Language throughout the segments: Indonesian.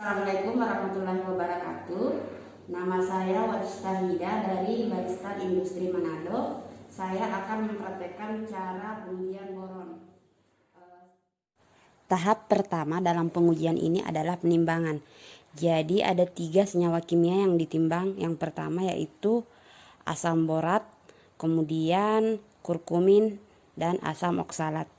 Assalamualaikum warahmatullahi wabarakatuh. Nama saya Wastahida dari Baristan Industri Manado. Saya akan mempraktekkan cara pengujian boron. Tahap pertama dalam pengujian ini adalah penimbangan. Jadi ada 3 senyawa kimia yang ditimbang. Yang pertama yaitu asam borat, kemudian kurkumin, dan asam oksalat.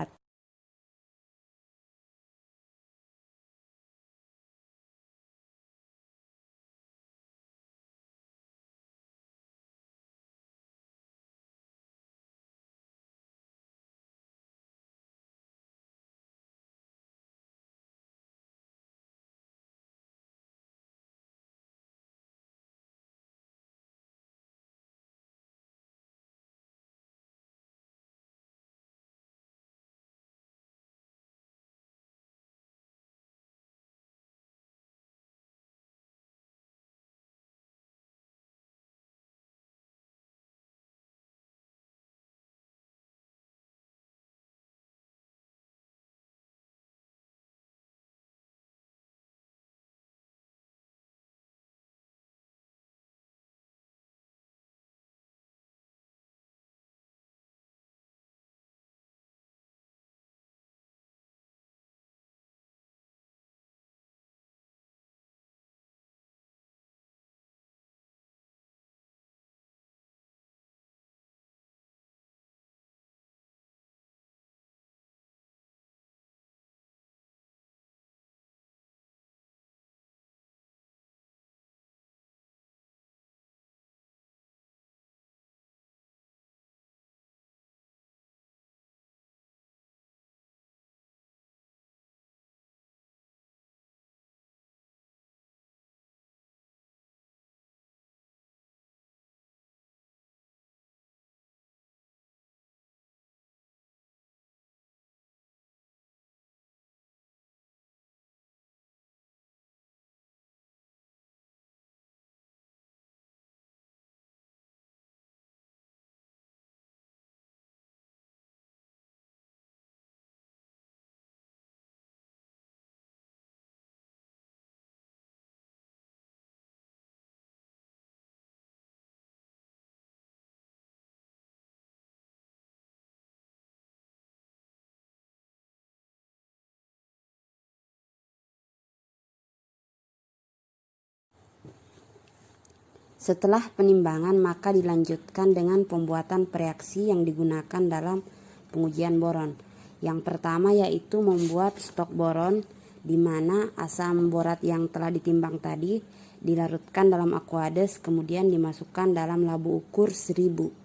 Setelah penimbangan, maka dilanjutkan dengan pembuatan reaksi yang digunakan dalam pengujian boron. Yang pertama yaitu membuat stok boron, di mana asam borat yang telah ditimbang tadi dilarutkan dalam aqueous, kemudian dimasukkan dalam labu ukur 1000.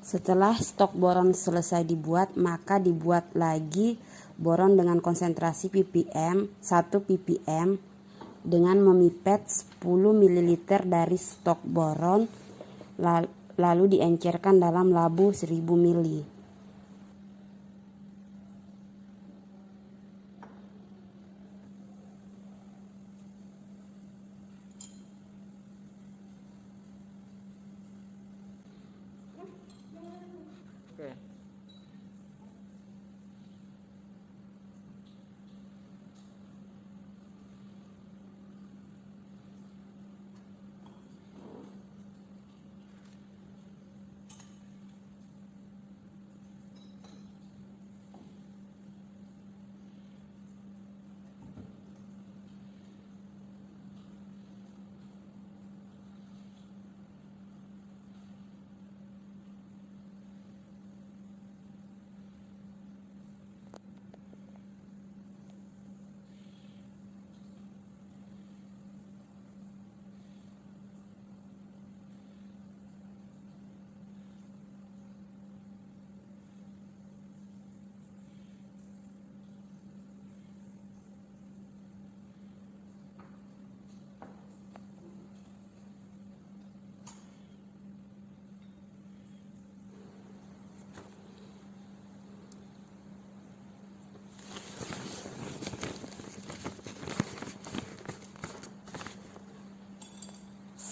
Setelah stok boron selesai dibuat, maka dibuat lagi boron dengan konsentrasi ppm 1 ppm dengan memipet 10 ml dari stok boron, lalu diencerkan dalam labu 1000 ml.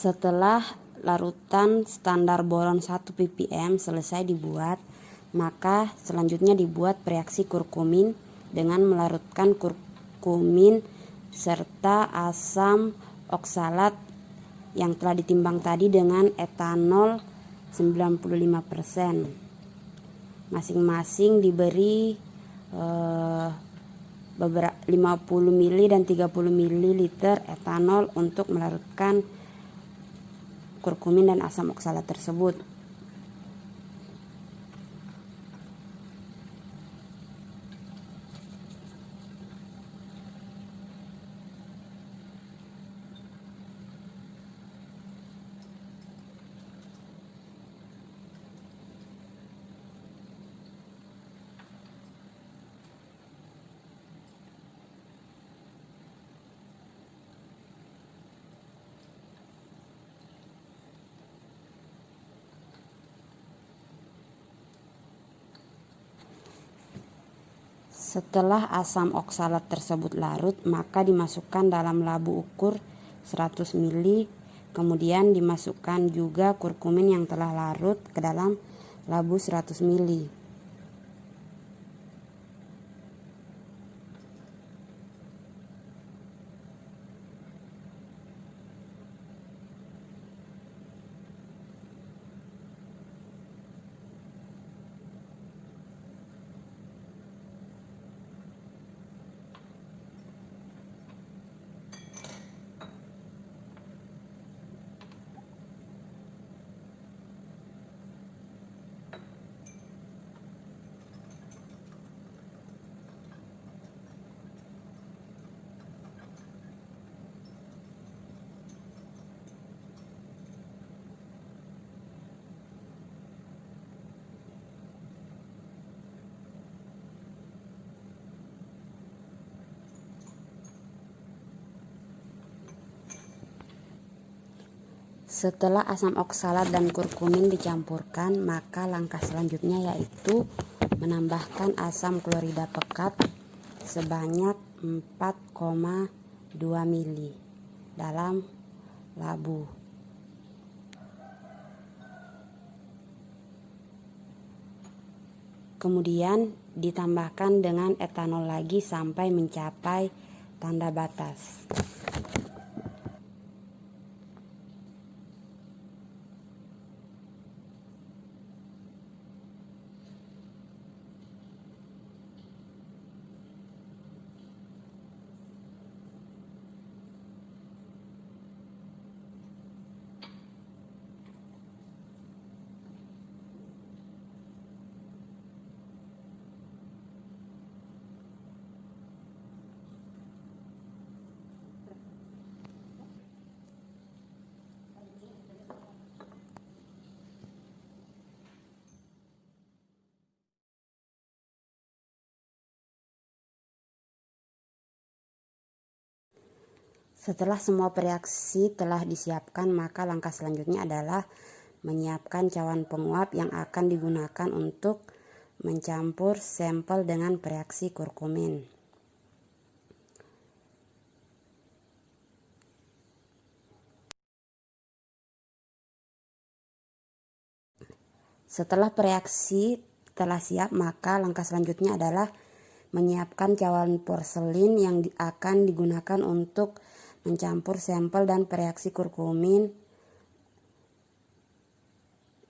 Setelah larutan standar boron 1 ppm selesai dibuat, maka selanjutnya dibuat reaksi kurkumin dengan melarutkan kurkumin serta asam oksalat yang telah ditimbang tadi dengan etanol 95%. Masing-masing diberi 50 ml dan 30 ml etanol untuk melarutkan kurkumin dan asam oksalat tersebut. Setelah asam oksalat tersebut larut, maka dimasukkan dalam labu ukur 100 ml. Kemudian dimasukkan juga kurkumin yang telah larut ke dalam labu 100 ml. Setelah asam oksalat dan kurkumin dicampurkan, maka langkah selanjutnya yaitu menambahkan asam klorida pekat sebanyak 4,2 ml dalam labu. Kemudian ditambahkan dengan etanol lagi sampai mencapai tanda batas. Setelah semua reaksi telah disiapkan, maka langkah selanjutnya adalah menyiapkan cawan penguap yang akan digunakan untuk mencampur sampel dengan reaksi kurkumin. Setelah reaksi telah siap, maka langkah selanjutnya adalah menyiapkan cawan porselin yang akan digunakan untuk mencampur sampel dan reaksi kurkumin,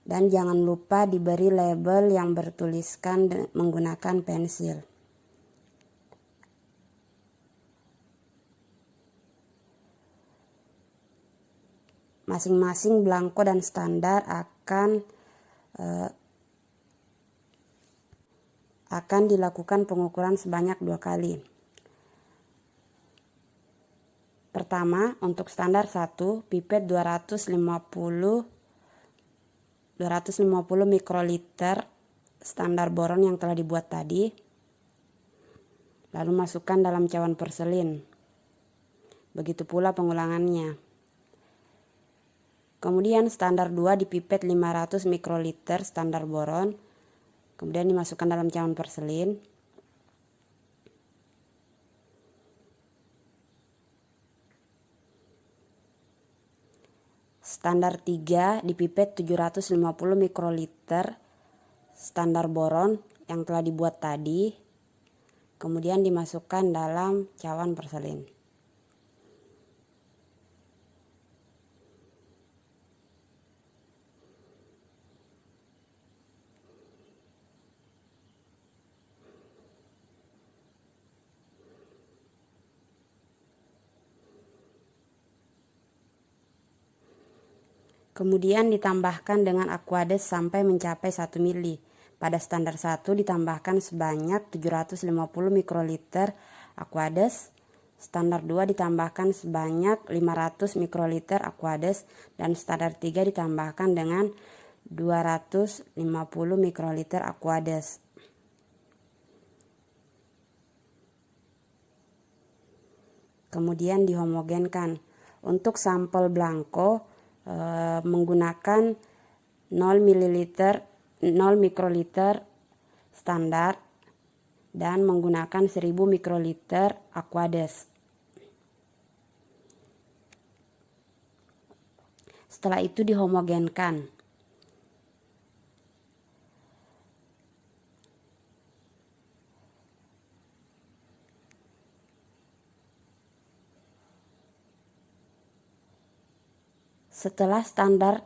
dan jangan lupa diberi label yang bertuliskan menggunakan pensil. Masing-masing belangko dan standar akan dilakukan pengukuran sebanyak 2 kali. Pertama, untuk standar 1, pipet 250 mikroliter standar boron yang telah dibuat tadi, lalu masukkan dalam cawan porselin. Begitu pula pengulangannya. Kemudian standar 2 dipipet 500 mikroliter standar boron, kemudian dimasukkan dalam cawan porselin. standar 3 di pipet 750 mikroliter standar boron yang telah dibuat tadi, kemudian dimasukkan dalam cawan porselin. Kemudian ditambahkan dengan aquades sampai mencapai 1 mili. Pada standar 1 ditambahkan sebanyak 750 mikroliter aquades, standar 2 ditambahkan sebanyak 500 mikroliter aquades, dan standar 3 ditambahkan dengan 250 mikroliter aquades. Kemudian dihomogenkan. Untuk sampel blanko menggunakan 0 mikroliter standar dan menggunakan 1000 mikroliter aquades. Setelah itu dihomogenkan. Setelah standar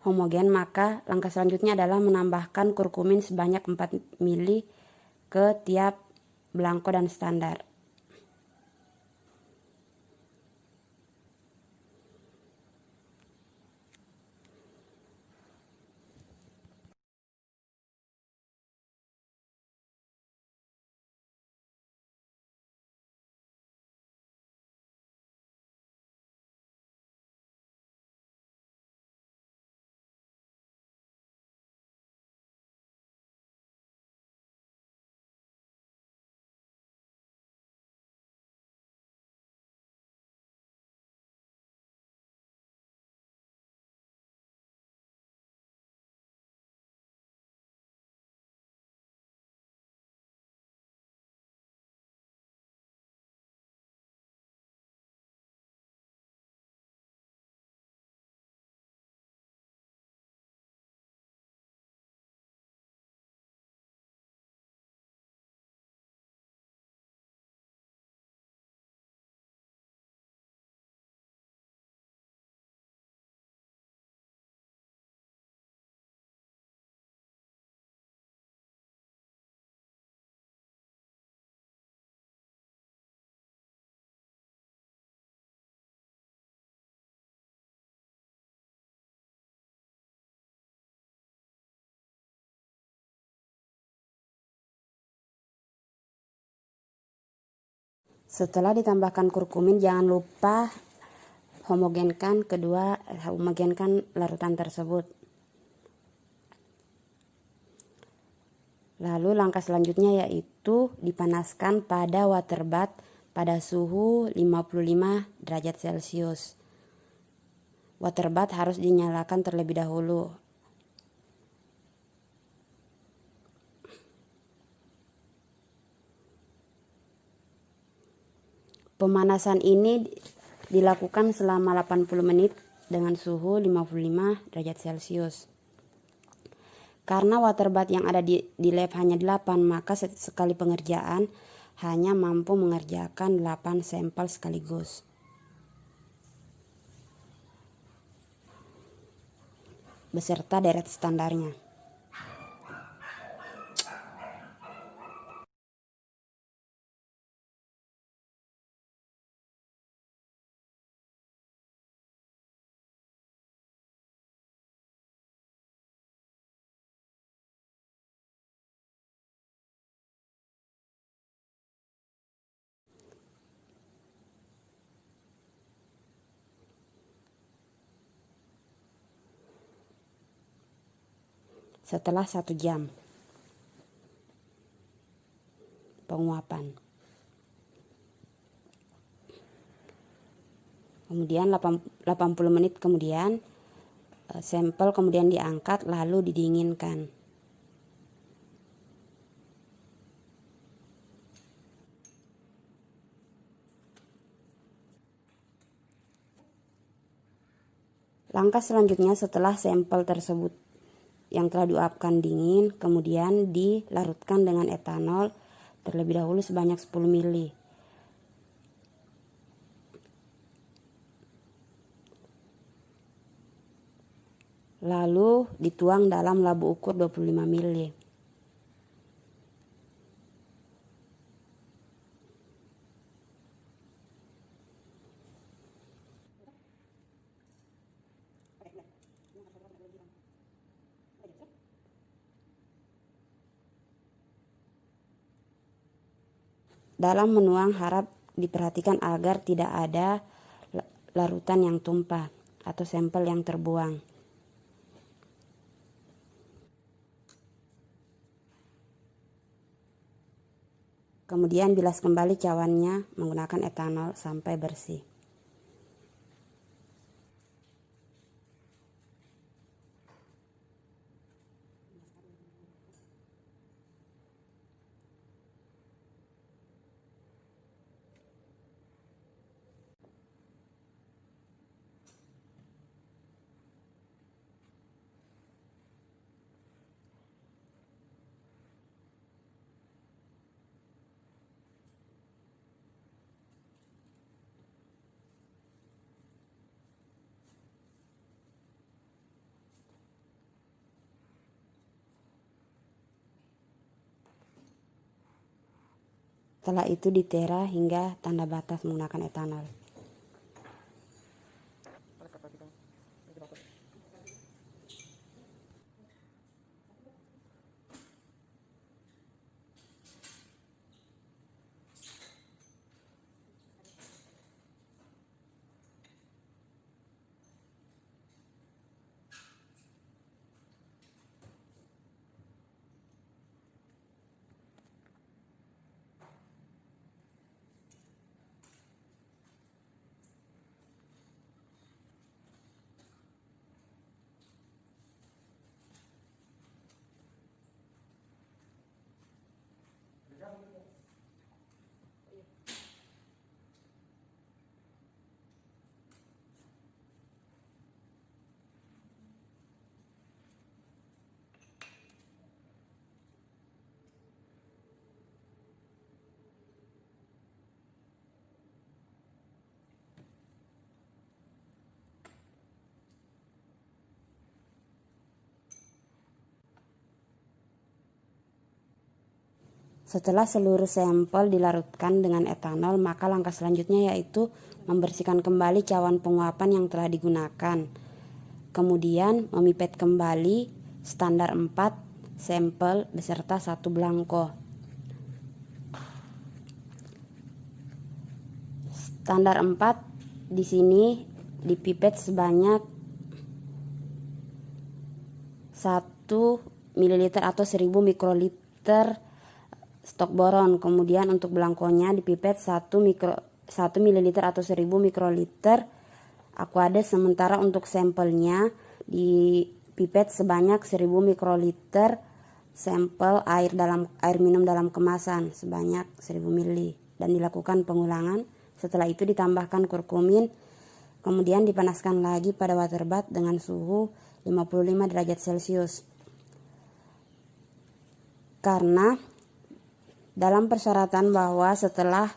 homogen, maka langkah selanjutnya adalah menambahkan kurkumin sebanyak 4 mili ke tiap blanko dan standar. Setelah ditambahkan kurkumin, jangan lupa homogenkan larutan tersebut. Lalu langkah selanjutnya yaitu dipanaskan pada water bath pada suhu 55 derajat Celcius. Water bath harus dinyalakan terlebih dahulu. Pemanasan ini dilakukan selama 80 menit dengan suhu 55 derajat Celcius. Karena water bath yang ada di lab hanya 8, maka sekali pengerjaan hanya mampu mengerjakan 8 sampel sekaligus. Beserta deret standarnya. Setelah 1 jam penguapan, kemudian 80 menit kemudian sampel kemudian diangkat lalu didinginkan. Langkah selanjutnya setelah sampel tersebut yang telah diuapkan dingin, kemudian dilarutkan dengan etanol terlebih dahulu sebanyak 10 ml. Lalu dituang dalam labu ukur 25 ml. Dalam menuang harap diperhatikan agar tidak ada larutan yang tumpah atau sampel yang terbuang. Kemudian bilas kembali cawannya menggunakan etanol sampai bersih. Setelah itu ditera hingga tanda batas menggunakan etanol. Setelah seluruh sampel dilarutkan dengan etanol, maka langkah selanjutnya yaitu membersihkan kembali cawan penguapan yang telah digunakan. Kemudian memipet kembali standar 4 sampel beserta 1 belangko. Standar 4 di sini dipipet sebanyak 1 ml atau 1000 mikroliter stok boron. Kemudian untuk belangkonya dipipet 1 ml atau 1000 mikroliter Aquades. Sementara untuk sampelnya dipipet sebanyak 1000 mikroliter sampel air minum dalam kemasan sebanyak 1000 ml dan dilakukan pengulangan. Setelah itu ditambahkan kurkumin, kemudian dipanaskan lagi pada water bath dengan suhu 55 derajat Celcius. Karena dalam persyaratan bahwa setelah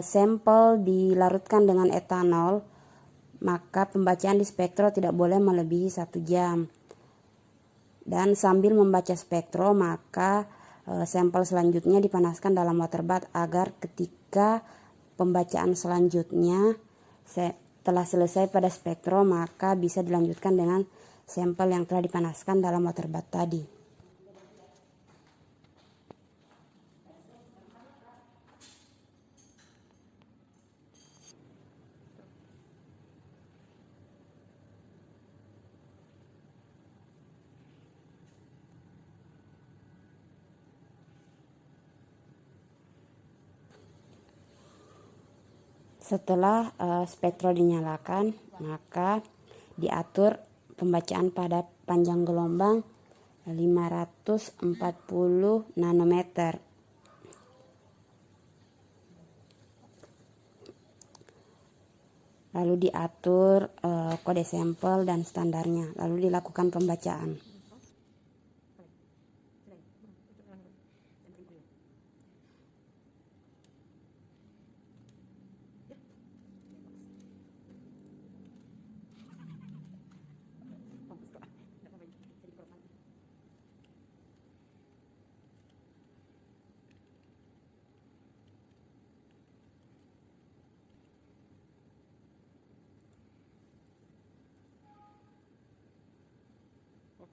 sampel dilarutkan dengan etanol, maka pembacaan di spektro tidak boleh melebihi 1 jam. Dan sambil membaca spektro, maka sampel selanjutnya dipanaskan dalam water bath agar ketika pembacaan selanjutnya setelah selesai pada spektro, maka bisa dilanjutkan dengan sampel yang telah dipanaskan dalam water bath tadi. Setelah spektro dinyalakan, maka diatur pembacaan pada panjang gelombang 540 nanometer. lalu diatur kode sampel dan standarnya, lalu dilakukan pembacaan.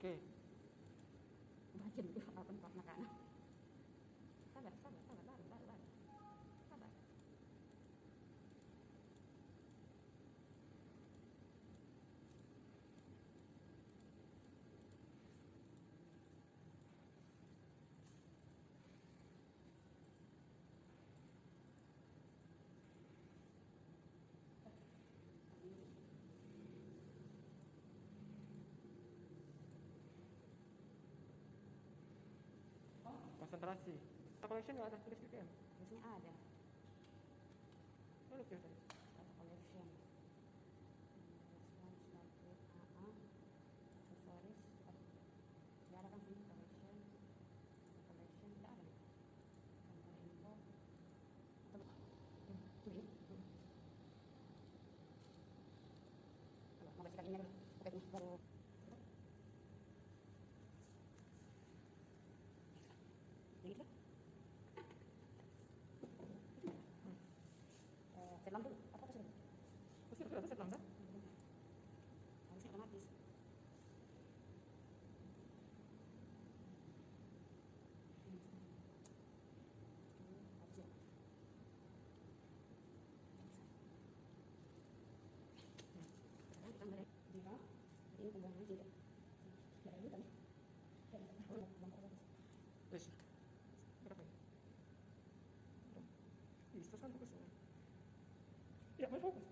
Oke. Baca dulu apa tempat makanan. Sabar, baru. Sabar. Konsentrasi. Collection nggak ada tulis gitu ya? Biasanya ada Tulis gitu. data collection. Response update accessories. Nggak ada kan sih collection. Collection nggak ada nih. Contoh info. Tulis. Mau bersihkan ini dulu. Oke, baru. Gitu. Set lampu. Apa sudah? Terus udah set lambda? Harusnya otomatis. Ini pembuangan juga. Berapa ini tadi? Terus. Berapa ini? Ih, terus kan fokus. Ya, mau fokus.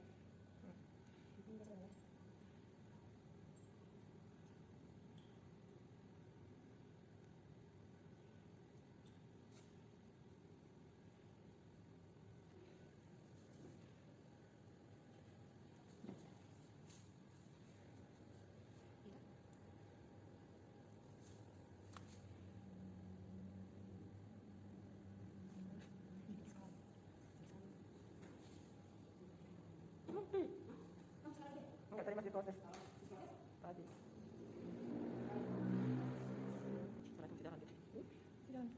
Enggak, tadi masih proses. Tadi. Setelah itu sidang lanjut. Sidang.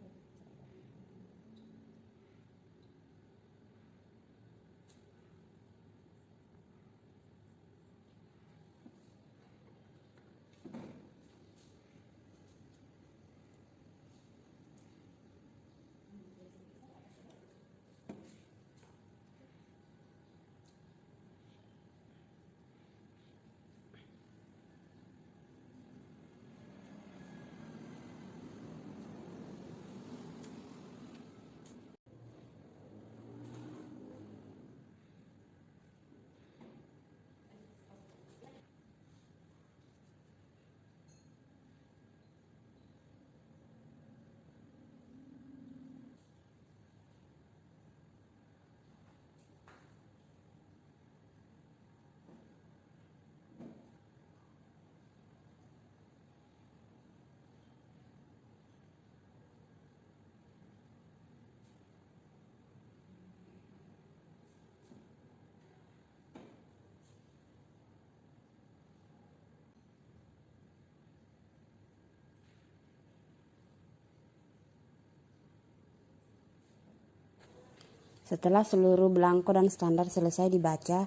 Setelah seluruh belangko dan standar selesai dibaca,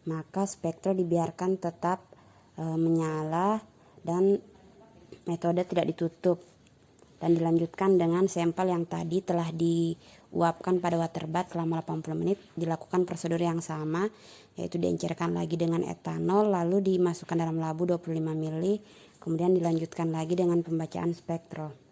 maka spektro dibiarkan tetap menyala dan metode tidak ditutup, dan dilanjutkan dengan sampel yang tadi telah diuapkan pada water bath selama 80 menit. Dilakukan prosedur yang sama, yaitu diencerkan lagi dengan etanol, lalu dimasukkan dalam labu 25 ml, kemudian dilanjutkan lagi dengan pembacaan spektro.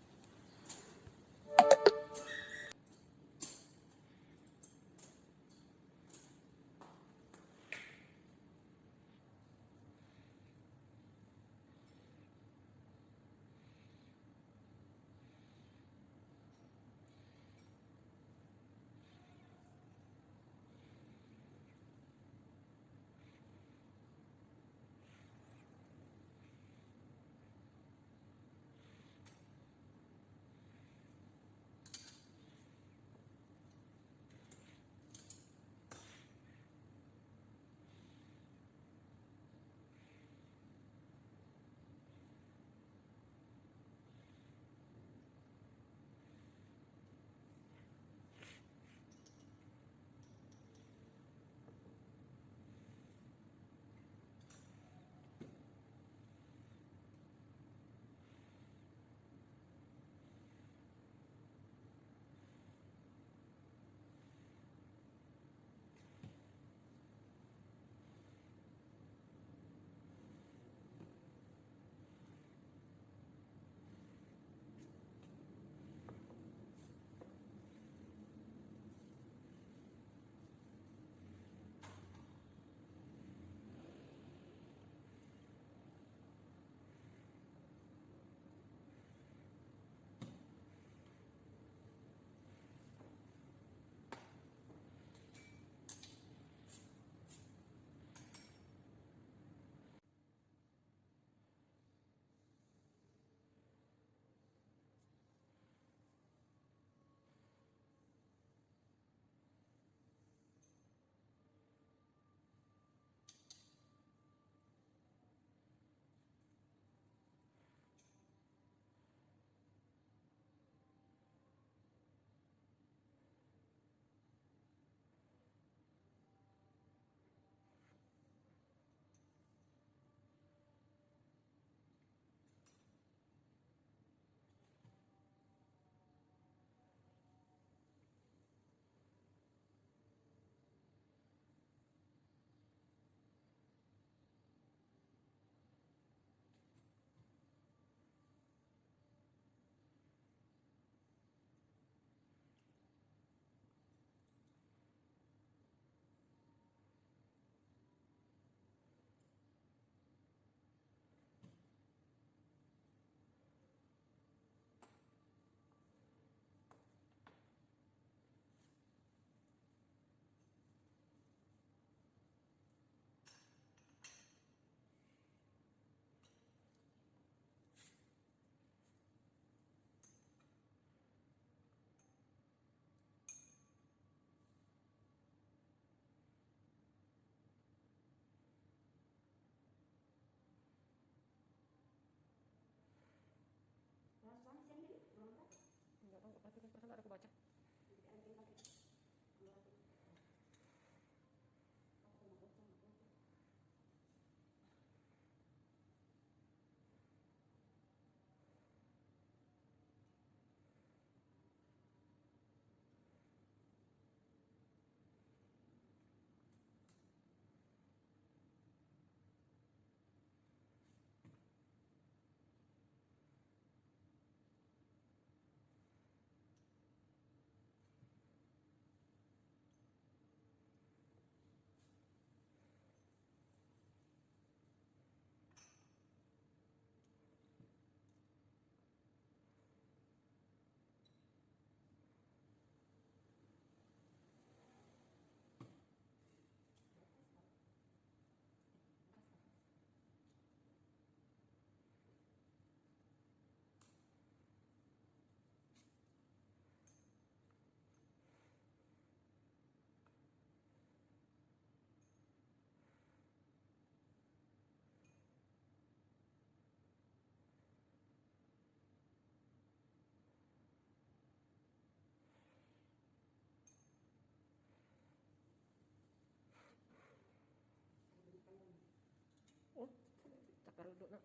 duduk nak.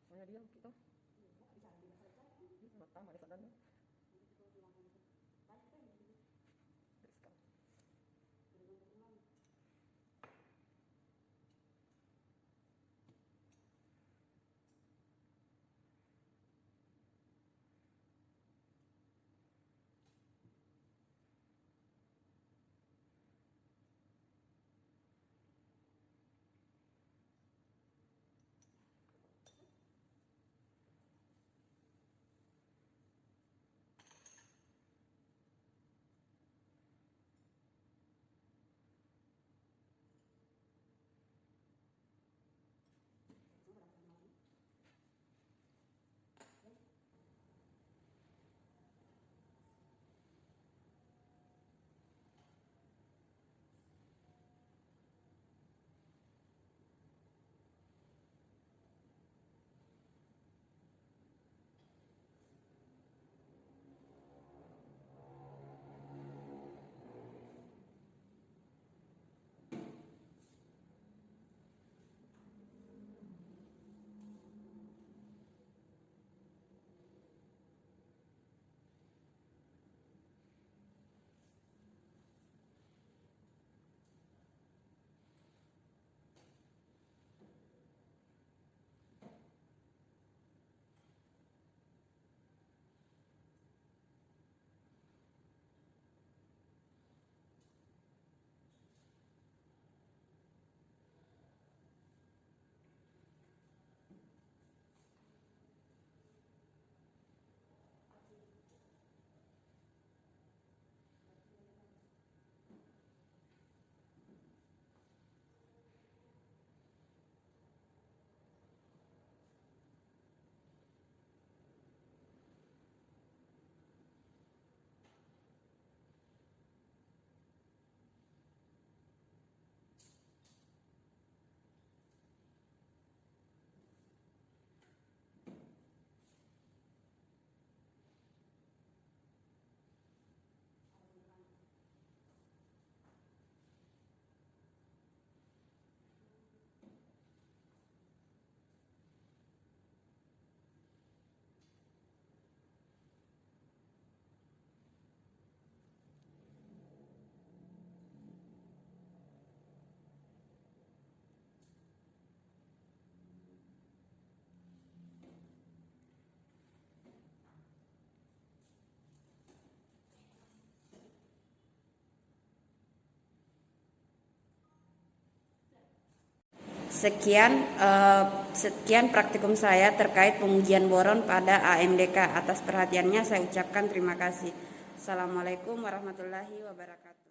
Soalnya dia kita. Mata mana sadar. Sekian praktikum saya terkait pengujian boron pada AMDK. Atas perhatiannya saya ucapkan terima kasih. Assalamualaikum warahmatullahi wabarakatuh.